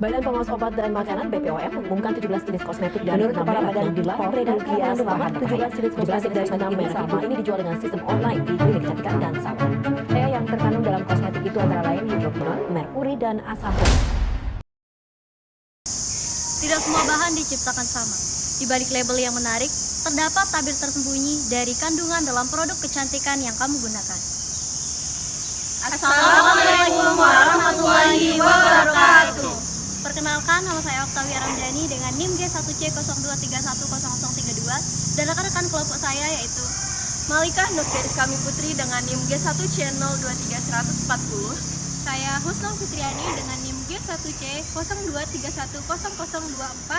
Badan Pengawas Obat dan Makanan (BPOM) mengumumkan 17 jenis kosmetik dan menurut kepala badan yang dilarang beredar mengandung bahan 17 jenis kosmetik dari 6 merek itu ini dijual dengan sistem online di klinik kecantikan dan salon. Yang terkandung dalam kosmetik itu antara lain hidroquinone, merkuri, dan asam folik. Tidak semua bahan diciptakan sama. Di balik label yang menarik, terdapat tabir tersembunyi dari kandungan dalam produk kecantikan yang kamu gunakan. Assalamualaikum warahmatullahi wabarakatuh. Perkenalkan, nama saya Oktavia Ramdhani dengan NIM G1C02310032 dan rekan-rekan kelompok saya yaitu Malikah Nurfiris Kami Putri dengan NIM G1C023140. Saya Husnul Fitriani dengan NIM G1C02310024.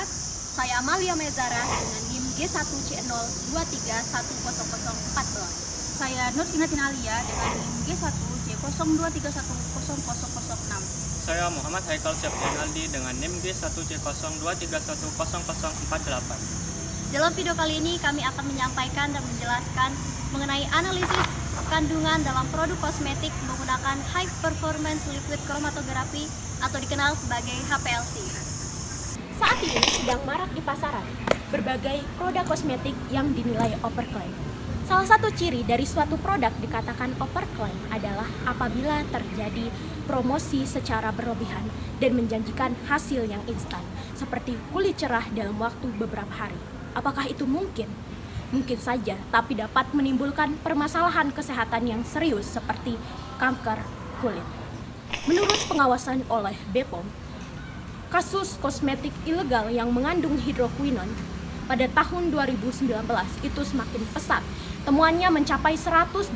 saya Amalia Mezara dengan NIM G1C02310014. Saya Nur Inatin Alia dengan NIM G1C02310006. Saya Muhammad Haikal Septian Aldi dengan NIM G1C02310048. Dalam video kali ini kami akan menyampaikan dan menjelaskan mengenai analisis kandungan dalam produk kosmetik menggunakan High Performance Liquid Chromatography atau dikenal sebagai HPLC. Saat ini sedang marak di pasaran berbagai produk kosmetik yang dinilai overclaim. Salah satu ciri dari suatu produk dikatakan overclaim adalah apabila terjadi promosi secara berlebihan dan menjanjikan hasil yang instan, seperti kulit cerah dalam waktu beberapa hari. Apakah itu mungkin? Mungkin saja, tapi dapat menimbulkan permasalahan kesehatan yang serius seperti kanker kulit. Menurut pengawasan oleh BPOM, kasus kosmetik ilegal yang mengandung hidroquinone pada tahun 2019 itu semakin pesat. Temuannya mencapai 185,9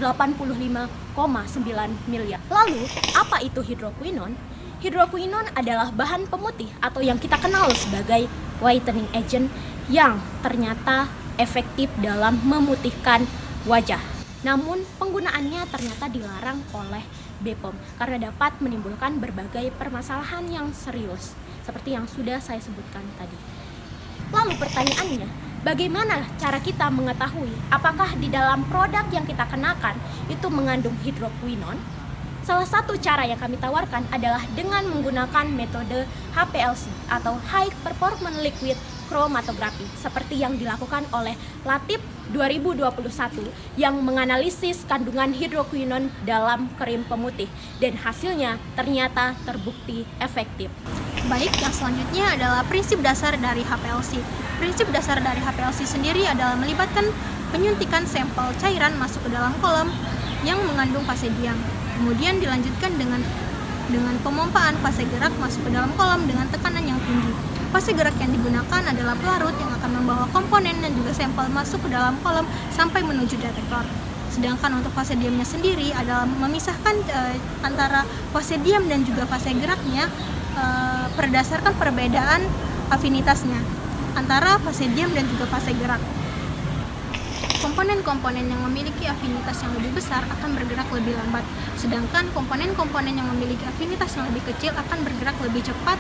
miliar. Lalu, apa itu hidroquinone? Hidroquinone adalah bahan pemutih atau yang kita kenal sebagai whitening agent yang ternyata efektif dalam memutihkan wajah. Namun, penggunaannya ternyata dilarang oleh BPOM karena dapat menimbulkan berbagai permasalahan yang serius, seperti yang sudah saya sebutkan tadi. Lalu pertanyaannya, bagaimana cara kita mengetahui apakah di dalam produk yang kita kenakan itu mengandung hidroquinone? Salah satu cara yang kami tawarkan adalah dengan menggunakan metode HPLC atau High Performance Liquid Chromatography seperti yang dilakukan oleh LATIP 2021 yang menganalisis kandungan hidroquinone dalam krim pemutih dan hasilnya ternyata terbukti efektif. Baik, yang selanjutnya adalah prinsip dasar dari HPLC. Prinsip dasar dari HPLC sendiri adalah melibatkan penyuntikan sampel cairan masuk ke dalam kolom yang mengandung fase diam. Kemudian dilanjutkan dengan pemompaan fase gerak masuk ke dalam kolom dengan tekanan yang tinggi. Fase gerak yang digunakan adalah pelarut yang akan membawa komponen dan juga sampel masuk ke dalam kolom sampai menuju detektor. Sedangkan untuk fase diamnya sendiri adalah memisahkan antara fase diam dan juga fase geraknya berdasarkan perbedaan afinitasnya antara fase diam dan juga fase gerak. Komponen-komponen yang memiliki afinitas yang lebih besar akan bergerak lebih lambat, sedangkan komponen-komponen yang memiliki afinitas yang lebih kecil akan bergerak lebih cepat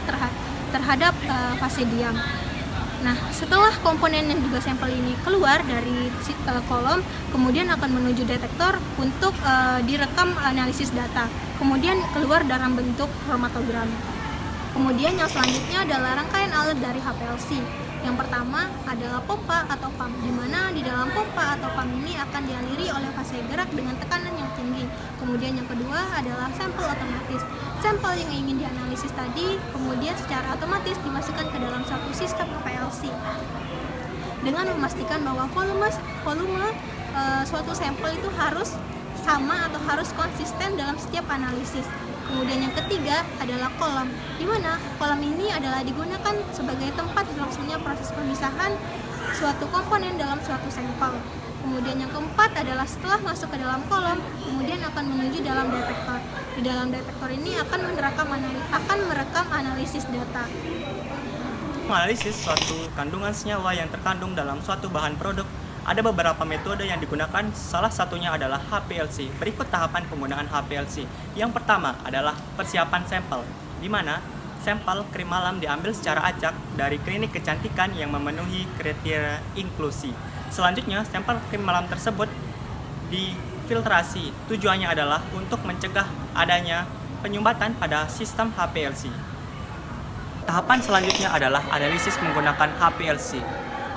terhadap fase diam. Nah, setelah komponen dan juga sampel ini keluar dari kolom, kemudian akan menuju detektor untuk direkam analisis data, kemudian keluar dalam bentuk kromatogram. Kemudian yang selanjutnya adalah rangkaian alat dari HPLC. Yang pertama adalah pompa atau pump, di mana di dalam pompa atau pump ini akan dialiri oleh fase gerak dengan tekanan yang tinggi. Kemudian yang kedua adalah sampel otomatis. Sampel yang ingin dianalisis tadi kemudian secara otomatis dimasukkan ke dalam satu sistem HPLC dengan memastikan bahwa volume suatu sampel itu harus sama atau harus konsisten dalam setiap analisis. Kemudian yang ketiga adalah kolom, di mana kolom ini adalah digunakan sebagai tempat berlangsungnya proses pemisahan suatu komponen dalam suatu sampel. Kemudian yang keempat adalah setelah masuk ke dalam kolom, kemudian akan menuju dalam detektor. Di dalam detektor ini akan merekam analisis data. Menganalisis suatu kandungan senyawa yang terkandung dalam suatu bahan produk, ada beberapa metode yang digunakan, salah satunya adalah HPLC. Berikut tahapan penggunaan HPLC. Yang pertama adalah persiapan sampel, di mana sampel krim malam diambil secara acak dari klinik kecantikan yang memenuhi kriteria inklusi. Selanjutnya, sampel krim malam tersebut difiltrasi. Tujuannya adalah untuk mencegah adanya penyumbatan pada sistem HPLC. Tahapan selanjutnya adalah analisis menggunakan HPLC.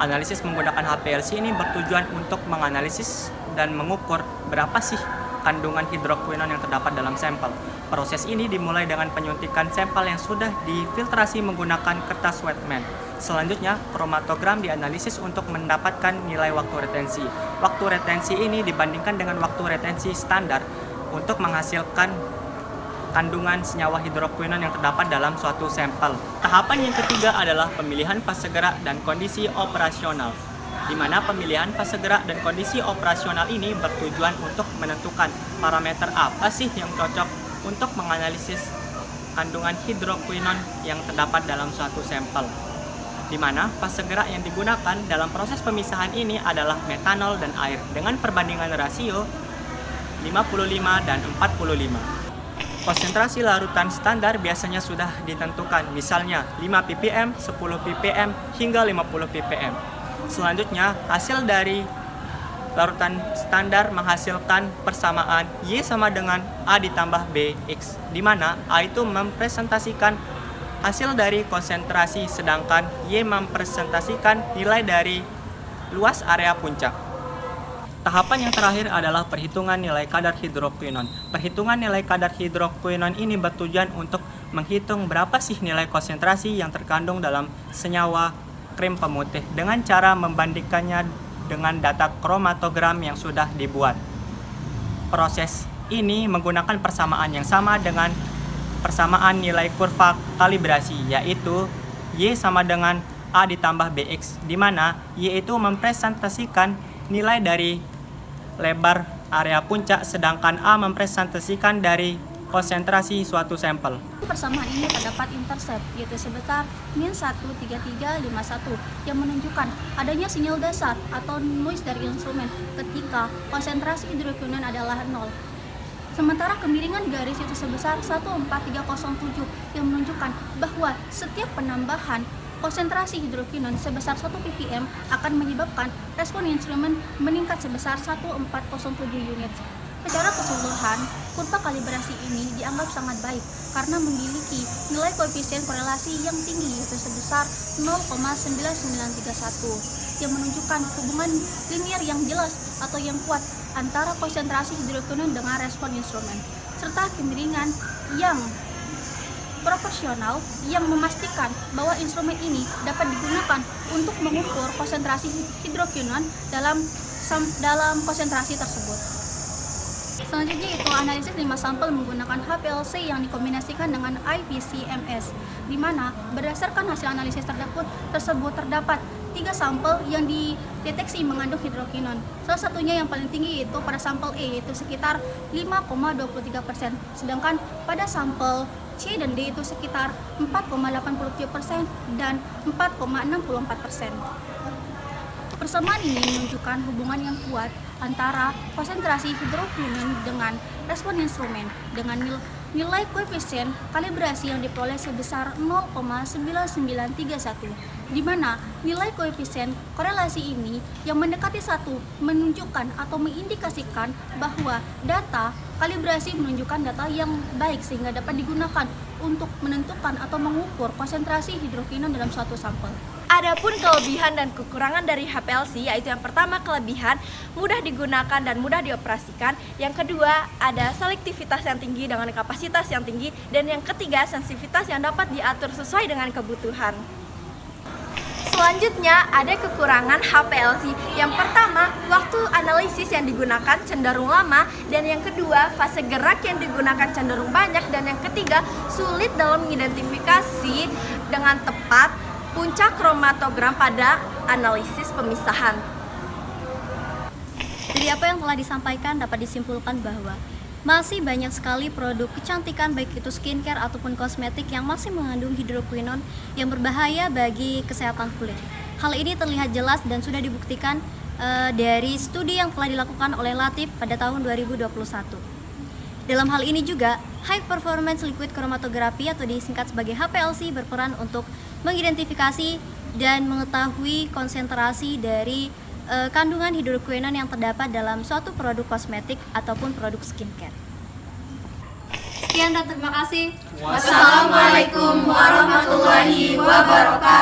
Analisis menggunakan HPLC ini bertujuan untuk menganalisis dan mengukur berapa sih kandungan hidrokuinon yang terdapat dalam sampel. Proses ini dimulai dengan penyuntikan sampel yang sudah difiltrasi menggunakan kertas Wetman. Selanjutnya, kromatogram dianalisis untuk mendapatkan nilai waktu retensi. Waktu retensi ini dibandingkan dengan waktu retensi standar untuk menghasilkan kandungan senyawa hidrokuinon yang terdapat dalam suatu sampel. Tahapan yang ketiga adalah pemilihan fase gerak dan kondisi operasional, di mana pemilihan fase gerak dan kondisi operasional ini bertujuan untuk menentukan parameter apa sih yang cocok untuk menganalisis kandungan hidrokuinon yang terdapat dalam suatu sampel. Di mana fase gerak yang digunakan dalam proses pemisahan ini adalah metanol dan air dengan perbandingan rasio 55 dan 45. Konsentrasi larutan standar biasanya sudah ditentukan, misalnya 5 ppm, 10 ppm, hingga 50 ppm. Selanjutnya, hasil dari larutan standar menghasilkan persamaan Y sama dengan A ditambah BX, di mana A itu mempresentasikan hasil dari konsentrasi, sedangkan Y mempresentasikan nilai dari luas area puncak. Tahapan yang terakhir adalah perhitungan nilai kadar hidrokuinon. Perhitungan nilai kadar hidrokuinon ini bertujuan untuk menghitung berapa sih nilai konsentrasi yang terkandung dalam senyawa krim pemutih dengan cara membandingkannya dengan data kromatogram yang sudah dibuat. Proses ini menggunakan persamaan yang sama dengan persamaan nilai kurva kalibrasi, yaitu Y sama dengan A ditambah BX, di mana Y itu mempresentasikan nilai dari lebar area puncak, sedangkan A mempresentasikan dari konsentrasi suatu sampel. Persamaan ini terdapat intercept, yaitu sebesar min 13351 yang menunjukkan adanya sinyal dasar atau noise dari instrumen ketika konsentrasi hidrokuinon adalah 0. Sementara kemiringan garis itu sebesar 14307 yang menunjukkan bahwa setiap penambahan konsentrasi hidrokuinon sebesar 1 ppm akan menyebabkan respon instrumen meningkat sebesar 1407 unit. Secara keseluruhan, kurva kalibrasi ini dianggap sangat baik karena memiliki nilai koefisien korelasi yang tinggi, yaitu sebesar 0,9931 yang menunjukkan hubungan linier yang jelas atau yang kuat antara konsentrasi hidrokuinon dengan respon instrumen, serta kemiringan yang proporsional yang memastikan bahwa instrumen ini dapat digunakan untuk mengukur konsentrasi hidrokuinon dalam konsentrasi tersebut. Selanjutnya itu analisis 5 sampel menggunakan HPLC yang dikombinasikan dengan IPCMS, di mana berdasarkan hasil analisis tersebut terdapat 3 sampel yang dideteksi mengandung hidrokuinon. Salah satunya yang paling tinggi itu pada sampel E, yaitu sekitar 5,23%, sedangkan pada sampel C dan D itu sekitar 4,83% dan 4,64%. Persamaan ini menunjukkan hubungan yang kuat antara konsentrasi hidrokuinon dengan respon instrumen dengan nilai koefisien kalibrasi yang diperoleh sebesar 0,9931, di mana nilai koefisien korelasi ini yang mendekati 1 menunjukkan atau mengindikasikan bahwa data kalibrasi menunjukkan data yang baik sehingga dapat digunakan untuk menentukan atau mengukur konsentrasi hidrokuinon dalam suatu sampel. Adapun kelebihan dan kekurangan dari HPLC, yaitu yang pertama kelebihan mudah digunakan dan mudah dioperasikan, yang kedua ada selektivitas yang tinggi dengan kapasitas yang tinggi, dan yang ketiga sensitivitas yang dapat diatur sesuai dengan kebutuhan. Selanjutnya ada kekurangan HPLC. Yang pertama, waktu analisis yang digunakan cenderung lama, dan yang kedua fase gerak yang digunakan cenderung banyak, dan yang ketiga sulit dalam mengidentifikasi dengan tepat puncak kromatogram pada analisis pemisahan. Dari apa yang telah disampaikan dapat disimpulkan bahwa masih banyak sekali produk kecantikan baik itu skincare ataupun kosmetik yang masih mengandung hidrokuinon yang berbahaya bagi kesehatan kulit. Hal ini terlihat jelas dan sudah dibuktikan dari studi yang telah dilakukan oleh Latif pada tahun 2021. Dalam hal ini juga, High Performance Liquid Chromatography atau disingkat sebagai HPLC berperan untuk mengidentifikasi dan mengetahui konsentrasi dari kandungan hidrokuinon yang terdapat dalam suatu produk kosmetik ataupun produk skincare. Sekian dan terima kasih. Wassalamualaikum warahmatullahi warahmatullahi wabarakatuh.